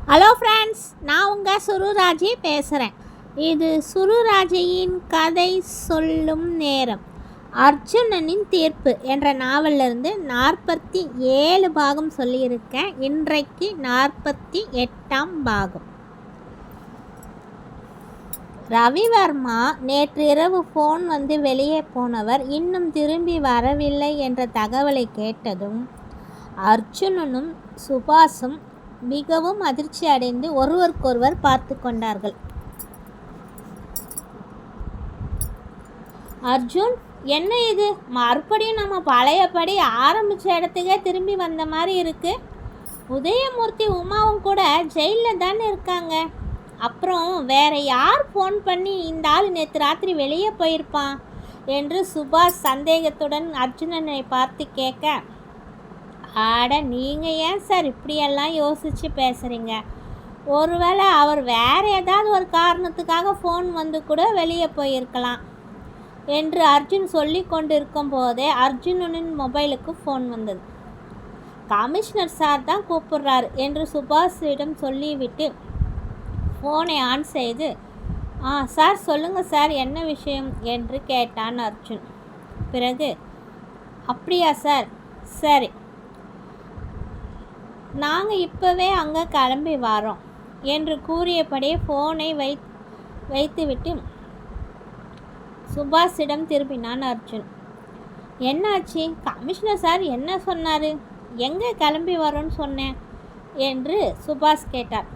Hello friends, நான் உங்கள் சுருராஜி பேசுகிறேன். இது சுருராஜியின் கதை சொல்லும் நேரம். அர்ஜுனனின் தீர்ப்பு என்ற நாவலிருந்து 47 பாகம் சொல்லியிருக்கேன். இன்றைக்கு 48ஆம் பாகம். ரவிவர்மா நேற்று இரவு ஃபோன் வந்து வெளியே போனவர் இன்னும் திரும்பி வரவில்லை என்ற தகவலை கேட்டதும் அர்ஜுனனும் சுபாஷும் மிகவும் அதிர்ச்சி அடைந்து ஒருவருக்கொருவர் பார்த்து கொண்டார்கள். அர்ஜுன், என்ன இது? மறுபடியும் நம்ம பழையபடி ஆரம்பித்த இடத்துக்கே திரும்பி வந்த மாதிரி இருக்கு. உதயமூர்த்தி உமாவும் கூட ஜெயிலில் தானே இருக்காங்க. அப்புறம் வேற யார் ஃபோன் பண்ணி இந்த ஆள் நேற்று ராத்திரி வெளியே போயிருப்பான் என்று சுபாஷ் சந்தேகத்துடன் அர்ஜுனனை பார்த்து கேட்க, ஆட, நீங்கள் ஏன் சார் இப்படியெல்லாம் யோசித்து பேசுகிறீங்க? ஒருவேளை அவர் வேறு ஏதாவது ஒரு காரணத்துக்காக ஃபோன் வந்து கூட வெளியே போயிருக்கலாம் என்று அர்ஜுன் சொல்லி கொண்டிருக்கும் போதே அர்ஜுனனின் மொபைலுக்கு ஃபோன் வந்தது. கமிஷனர் சார் தான் கூப்பிடுறாரு என்று சுபாஷிடம் சொல்லிவிட்டு ஃபோனை ஆன் செய்து, சார் சொல்லுங்கள் சார், என்ன விஷயம் என்று கேட்டான் அர்ஜுன். பிறகு, அப்படியா சார், சரி, நாங்கள் இப்போவே அங்கே கிளம்பி வரோம் என்று கூறியபடியே ஃபோனை வைத்துவிட்டு சுபாஷிடம் திரும்பினான் அர்ஜுன். என்னாச்சு? கமிஷனர் சார் என்ன சொன்னார்? எங்கே கிளம்பி வரோன்னு சொன்னேன் என்று சுபாஷ் கேட்டார்.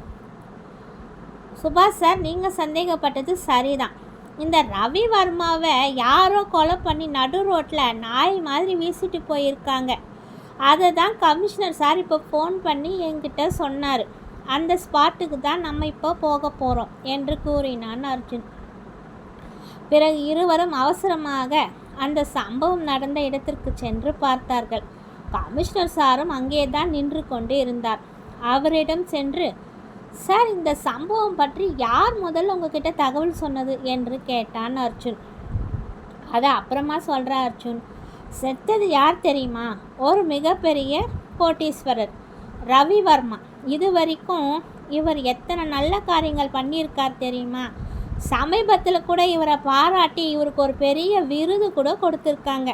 சுபாஷ் சார், நீங்கள் சந்தேகப்பட்டது சரிதான். இந்த ரவிவர்மாவை யாரோ கொலை பண்ணி நடு ரோட்டில் நாய் மாதிரி வீசிட்டு போயிருக்காங்க. அதை தான் கமிஷனர் சார் இப்போ ஃபோன் பண்ணி என்கிட்ட சொன்னார். அந்த ஸ்பாட்டுக்கு தான் நம்ம இப்போ போக போகிறோம் என்று கூறினான் அர்ஜுன். பிறகு இருவரும் அவசரமாக அந்த சம்பவம் நடந்த இடத்திற்கு சென்று பார்த்தார்கள். கமிஷனர் சாரும் அங்கே தான் நின்று கொண்டு இருந்தார். அவரிடம் சென்று, சார், இந்த சம்பவம் பற்றி யார் முதல்ல உங்ககிட்ட தகவல் சொன்னது என்று கேட்டான் அர்ஜுன். அதை அப்புறமா சொல்கிற அர்ஜுன், செத்தது யார் தெரியுமா? ஒரு மிகப்பெரிய கோட்டீஸ்வரர், ரவிவர்மா. இது வரைக்கும் இவர் எத்தனை நல்ல காரியங்கள் பண்ணியிருக்கார் தெரியுமா? சமீபத்தில் கூட இவரை பாராட்டி இவருக்கு ஒரு பெரிய விருது கூட கொடுத்துருக்காங்க.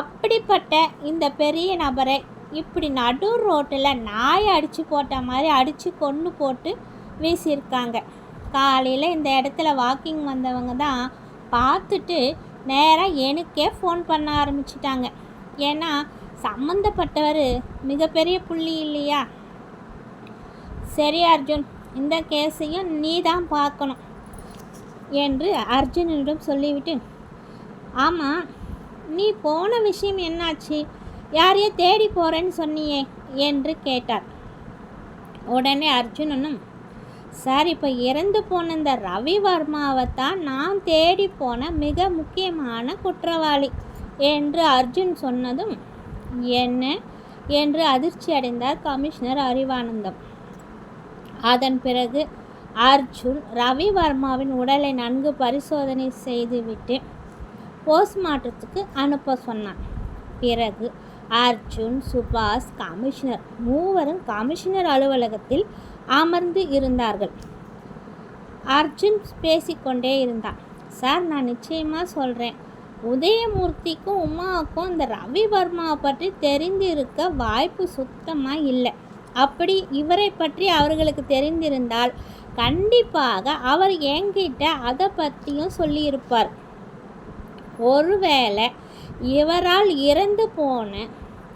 அப்படிப்பட்ட இந்த பெரிய நபரை இப்படி நடு ரோட்டில் நாயை அடித்து போட்ட மாதிரி அடித்து கொன்று போட்டு வீசியிருக்காங்க. காலையில் இந்த இடத்துல வாக்கிங் வந்தவங்க தான் பார்த்துட்டு நேராக எனக்கே ஃபோன் பண்ண ஆரம்பிச்சிட்டாங்க. ஏன்னா சம்மந்தப்பட்டவர் மிகப்பெரிய புள்ளி இல்லையா? சரி அர்ஜுன், இந்த கேஸையும் நீ தான் பார்க்கணும் என்று அர்ஜுனனிடம் சொல்லிவிட்டு, ஆமாம், நீ போன விஷயம் என்னாச்சு? யாரையோ தேடி போகிறேன்னு சொன்னியே என்று கேட்டார். உடனே அர்ஜுனனும், சார், இப்போ இறந்து போன இந்த ரவிவர்மாவை தான் நான் தேடி போன மிக முக்கியமான குற்றவாளி என்று அர்ஜுன் சொன்னதும், என்ன என்று அதிர்ச்சி அடைந்தார் கமிஷனர் அறிவானந்தம். அதன் பிறகு அர்ஜுன் ரவிவர்மாவின் உடலை நன்கு பரிசோதனை செய்துவிட்டு போஸ்ட்மார்ட்டத்துக்கு அனுப்ப சொன்னான். பிறகு அர்ஜுன், சுபாஷ், கமிஷனர் மூவரும் கமிஷனர் அலுவலகத்தில் அமர்ந்து இருந்தார்கள். அர்ஜுன் பேசிக்கொண்டே இருந்தான். சார், நான் நிச்சயமாக சொல்கிறேன், உதயமூர்த்திக்கும் உமாவுக்கும் இந்த ரவிவர்மாவை பற்றி தெரிந்திருக்க வாய்ப்பு சுத்தமாக இல்லை. அப்படி இவரை பற்றி அவர்களுக்கு தெரிந்திருந்தால் கண்டிப்பாக அவர் என்கிட்ட அதை பற்றியும் சொல்லியிருப்பார். ஒருவேளை இவரால் இறந்து போன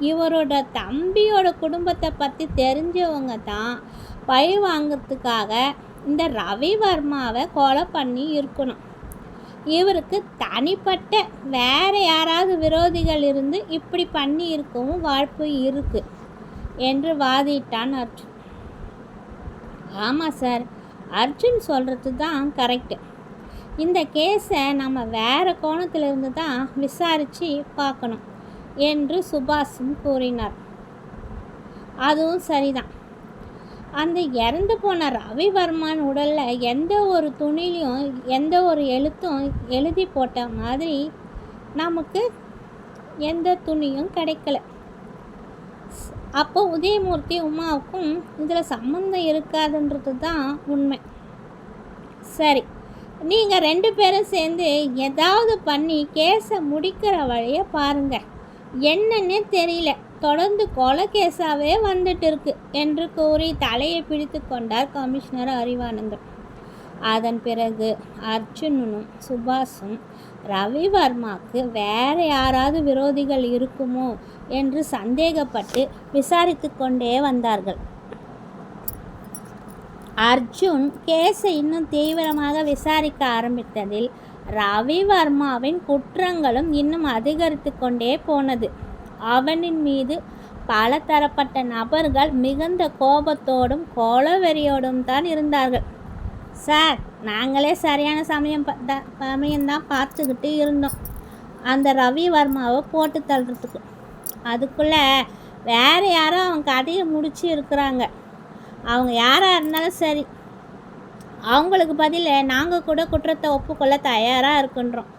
இவரோட தம்பியோட குடும்பத்தை பற்றி தெரிஞ்சவங்க தான் பழி வாங்கிறதுக்காக இந்த ரவிவர்மாவை கொலை பண்ணி இருக்கணும். இவருக்கு தனிப்பட்ட வேறு யாராவது விரோதிகள் இருந்து இப்படி பண்ணி இருக்கவும் வாய்ப்பு இருக்குது என்று வாதிட்டான் அர்ஜுன். ஆமாம் சார், அர்ஜுன் சொல்கிறது தான் கரெக்டு. இந்த கேஸை நம்ம வேறு கோணத்திலிருந்து தான் விசாரித்து பார்க்கணும் என்று சுபாஷும் கூறினார். அதுவும் சரிதான். அந்த இறந்து போன ரவிவர்மான் உடலில் எந்த ஒரு துணிலையும் எந்த ஒரு எழுத்தும் எழுதி போட்ட மாதிரி நமக்கு எந்த துணியும் கிடைக்கல. அப்போ உதயமூர்த்தி உமாவுக்கும் இதில் சம்மந்தம் இருக்காதுன்றது தான் உண்மை. சரி, நீங்கள் 2 பேரும் சேர்ந்து ஏதாவது பண்ணி கேஸை முடிக்கிற வழியை பாருங்கள். என்னன்னே தெரியல, தொடர்ந்து கொலை கேஸாகவே வந்துட்டு இருக்கு என்று கூறி தலையை பிடித்து கொண்டார் கமிஷனர் அறிவானந்தம். அதன் பிறகு அர்ஜுனனும் சுபாஷும் ரவிவர்மாவுக்கு வேற யாராவது விரோதிகள் இருக்குமோ என்று சந்தேகப்பட்டு விசாரித்து கொண்டே வந்தார்கள். அர்ஜுன் கேஸை இன்னும் தீவிரமாக விசாரிக்க ஆரம்பித்ததில் ரவிவர்மாவின் குற்றங்களும் இன்னும் அதிகரித்து கொண்டே போனது. அவனின் மீது பல தரப்பட்ட நபர்கள் மிகுந்த கோபத்தோடும் கோலவெறியோடும் தான் இருந்தார்கள். சார், நாங்களே சரியான சமயம்தான் பார்த்துக்கிட்டு இருந்தோம் அந்த ரவிவர்மாவை போட்டு தள்ளுறதுக்கு. அதுக்குள்ளே வேறு யாரோ அவங்க கதையை முடிச்சு இருக்கிறாங்க. அவங்க யாராக இருந்தாலும் சரி, அவங்களுக்கு பதில் நாங்கள் கூட குற்றத்தை ஒப்புக்கொள்ள தயாராக இருக்கின்றோம்.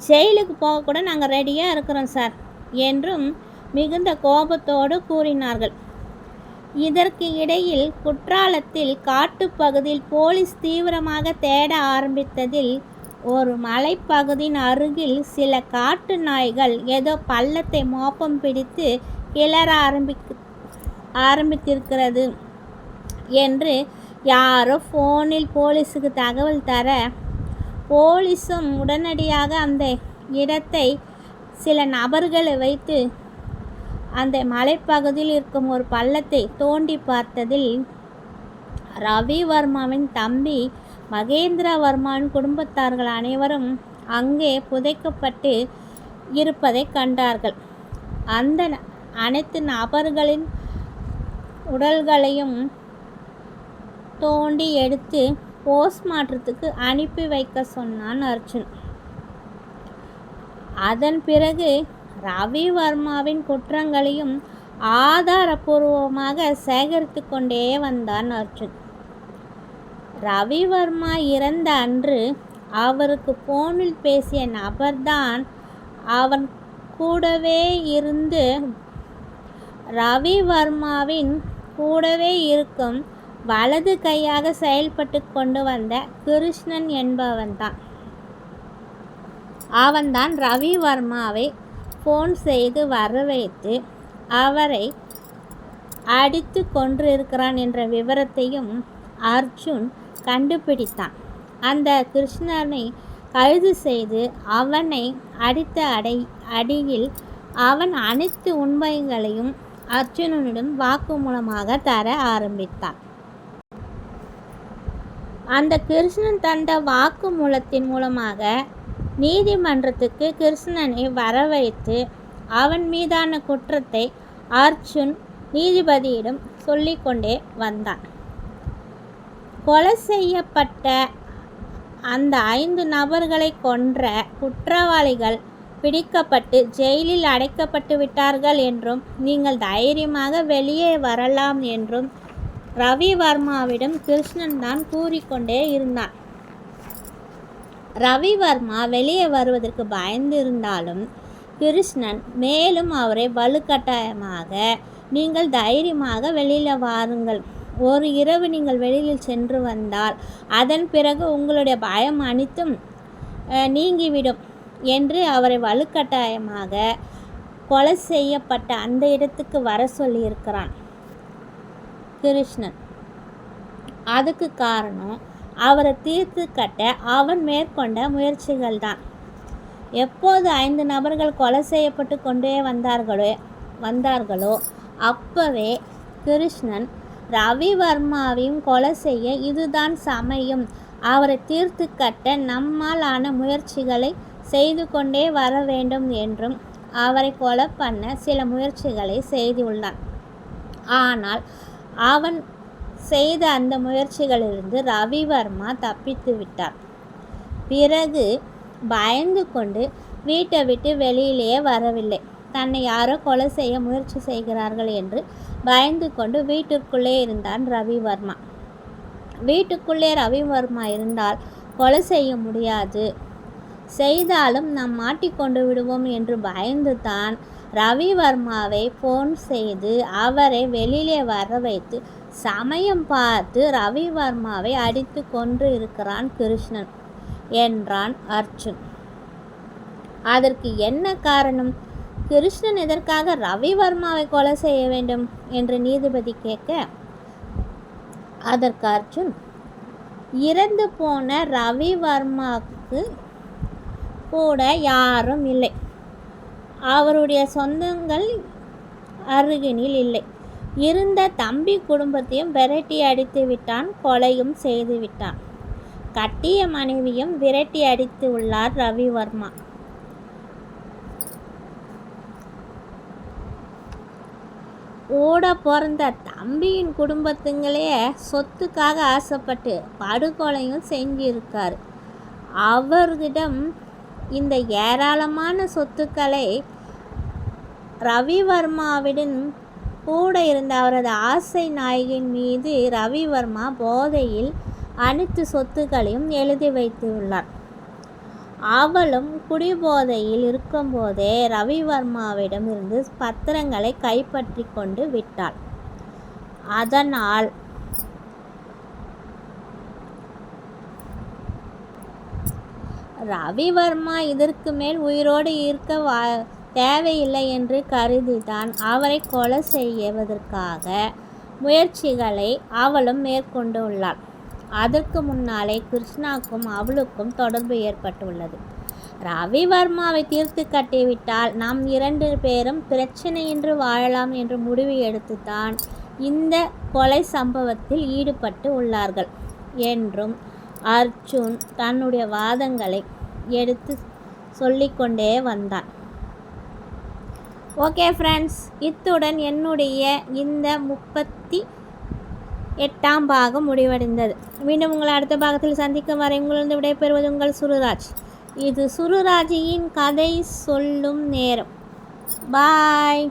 ஜெயிலுக்கு போக கூட நாங்கள் ரெடியாக இருக்கிறோம் சார் என்றும் மிகுந்த கோபத்தோடு கூறினார்கள். இதற்கு இடையில் குற்றாலத்தில் காட்டுப்பகுதியில் போலீஸ் தீவிரமாக தேட ஆரம்பித்ததில் ஒரு மலைப்பகுதியின் அருகில் சில காட்டு நாய்கள் ஏதோ பள்ளத்தை மோப்பம் பிடித்து கிளற ஆரம்பித்திருக்கிறது என்று யாரோ ஃபோனில் போலீஸுக்கு தகவல் தர, போலீஸும் உடனடியாக அந்த இடத்தை சில நபர்களை வைத்து அந்த மலைப்பகுதியில் இருக்கும் ஒரு பள்ளத்தை தோண்டி பார்த்ததில் ரவிவர்மாவின் தம்பி மகேந்திரவர்மாவின் குடும்பத்தார்கள் அனைவரும் அங்கே புதைக்கப்பட்டு இருப்பதை கண்டார்கள். அந்த அனைத்து நபர்களின் உடல்களையும் தோண்டி எடுத்து போஸ்ட்மார்ட்டத்துக்கு அனுப்பி வைக்க சொன்னான் அர்ஜுன். அதன் பிறகு ரவிவர்மாவின் குற்றங்களையும் ஆதாரபூர்வமாக சேகரித்து கொண்டே வந்தான் அர்ஜுன். ரவிவர்மா இறந்த அன்று அவருக்கு போனில் பேசிய நபர்தான் அவன் கூடவே இருந்து ரவிவர்மாவின் கூடவே இருக்கும் வலது கையாக செயல்பட்டு கொண்டு வந்த கிருஷ்ணன் என்பவன்தான். அவன்தான் ரவிவர்மாவை ஃபோன் செய்து வரவைத்து அவரை அடித்து கொன்றிருக்கிறான் என்ற விவரத்தையும் அர்ஜுன் கண்டுபிடித்தான். அந்த கிருஷ்ணனை கைது செய்து அவனை அடித்த அடியில் அவன் அனைத்து உண்மைகளையும் அர்ஜுனனிடம் வாக்குமூலமாக தர ஆரம்பித்தான். அந்த கிருஷ்ணன் தந்த வாக்குமூலத்தின் மூலமாக நீதிமன்றத்துக்கு கிருஷ்ணனை வரவைத்து அவன் மீதான குற்றத்தை அர்ஜுன் நீதிபதியிடம் சொல்லிக்கொண்டே வந்தான். கொலை செய்யப்பட்ட அந்த 5 நபர்களை கொன்ற குற்றவாளிகள் பிடிக்கப்பட்டு ஜெயிலில் அடைக்கப்பட்டு விட்டார்கள் என்றும் நீங்கள் தைரியமாக வெளியே வரலாம் என்றும் ரவிவர்மாவிடம் கிருஷ்ணன் தான் கூறிக்கொண்டே இருந்தான். ரவிவர்மா வெளியே வருவதற்கு பயந்து இருந்தாலும் கிருஷ்ணன் மேலும் அவரை வலுக்கட்டாயமாக நீங்கள் தைரியமாக வெளியில் வாருங்கள், ஒரு இரவு நீங்கள் வெளியில் சென்று வந்தால் அதன் பிறகு உங்களுடைய பயம் அனைத்தும் நீங்கிவிடும் என்று அவரை வலுக்கட்டாயமாக கொலை செய்யப்பட்ட அந்த இடத்துக்கு வர சொல்லியிருக்கிறான் கிருஷ்ணன். அதுக்கு காரணம் அவரை தீர்த்து கட்ட அவன் மேற்கொண்ட முயற்சிகள் தான். எப்போது 5 நபர்கள் கொலை செய்யப்பட்டு கொண்டே வந்தார்களோ அப்பவே கிருஷ்ணன் ரவிவர்மாவையும் கொலை செய்ய இதுதான் சமயம், அவரை தீர்த்து கட்ட நம்மால் ஆன முயற்சிகளை செய்து கொண்டே வர வேண்டும் என்றும் அவரை கொலை பண்ண சில முயற்சிகளை செய்துள்ளான். ஆனால் அவன் செய்த அந்த முயற்சிகளிலிருந்து ரவிவர்மா தப்பித்து விட்டார். பிறகு பயந்து கொண்டு வீட்டை விட்டு வெளியிலேயே வரவில்லை. தன்னை யாரோ கொலை செய்ய முயற்சி செய்கிறார்கள் என்று பயந்து கொண்டு வீட்டிற்குள்ளே இருந்தான் ரவிவர்மா. வீட்டுக்குள்ளே ரவிவர்மா இருந்தால் கொலை செய்ய முடியாது, செய்தாலும் நாம் மாட்டிக்கொண்டு விடுவோம் என்று பயந்து தான் ரவிவர்மாவை ஃபோன் செய்து அவரை வெளியிலே வர வைத்து சமயம் பார்த்து ரவிவர்மாவை அடித்து கொன்று இருக்கிறான் கிருஷ்ணன் என்றான் அர்ஜுன். அதற்கு என்ன காரணம்? கிருஷ்ணன் எதற்காக ரவிவர்மாவை கொலை செய்ய வேண்டும் என்று நீதிபதி கேட்க, அதற்கு அர்ஜுன், இறந்து போன ரவிவர்மாவுக்கு கூட யாரும் இல்லை, அவருடைய சொந்தங்கள் அருகினில் இல்லை, இருந்த தம்பி குடும்பத்தையும் விரட்டி அடித்து விட்டான், கொலையும் செய்து விட்டான், கட்டிய மனைவியும் விரட்டி அடித்து உள்ளார் ரவிவர்மா. ஓட பிறந்த தம்பியின் குடும்பத்துங்களே சொத்துக்காக ஆசைப்பட்டு படுகொலையும் செஞ்சிருக்கார். அவர்களிடம் இந்த ஏராளமான சொத்துக்களை ரவிவர்மாவிடம் கூட இருந்த அவரது ஆசை நாயகின் மீது ரவிவர்மா போதையில் அனைத்து சொத்துக்களையும் எழுதி வைத்துள்ளார். அவளும் குடிபோதையில் இருக்கும்போதே ரவிவர்மாவிடம் இருந்து பத்திரங்களை கைப்பற்றி கொண்டு விட்டாள். அதனால் ரவிவர்மா இதற்கு மேல் உயிரோடு இருக்க தேவையில்லை என்று கருதிதான் அவரை கொலை செய்வதற்காக முயற்சிகளை அவளும் மேற்கொண்டுள்ளாள். அதற்கு முன்னாலே கிருஷ்ணாவுக்கும் அவளுக்கும் தொடர்பு ஏற்பட்டுள்ளது. ரவிவர்மாவை தீர்த்து கட்டிவிட்டால் நாம் 2 பேரும் பிரச்சனையின்றி வாழலாம் என்று முடிவு எடுத்துத்தான் இந்த கொலை சம்பவத்தில் ஈடுபட்டு உள்ளார்கள் என்றும் அர்ஜுன் தன்னுடைய வாதங்களை எடுத்து சொல்லிக்கொண்டே வந்தான். ஓகே ஃப்ரெண்ட்ஸ், இத்துடன் என்னுடைய இந்த 38ஆம் பாகம் முடிவடைந்தது. மீண்டும் உங்களை அடுத்த பாகத்தில் சந்திக்கும் வரை உங்களிருந்து விடைபெறுவது உங்கள் சுருராஜ். இது சுருராஜியின் கதை சொல்லும் நேரம். பாய்.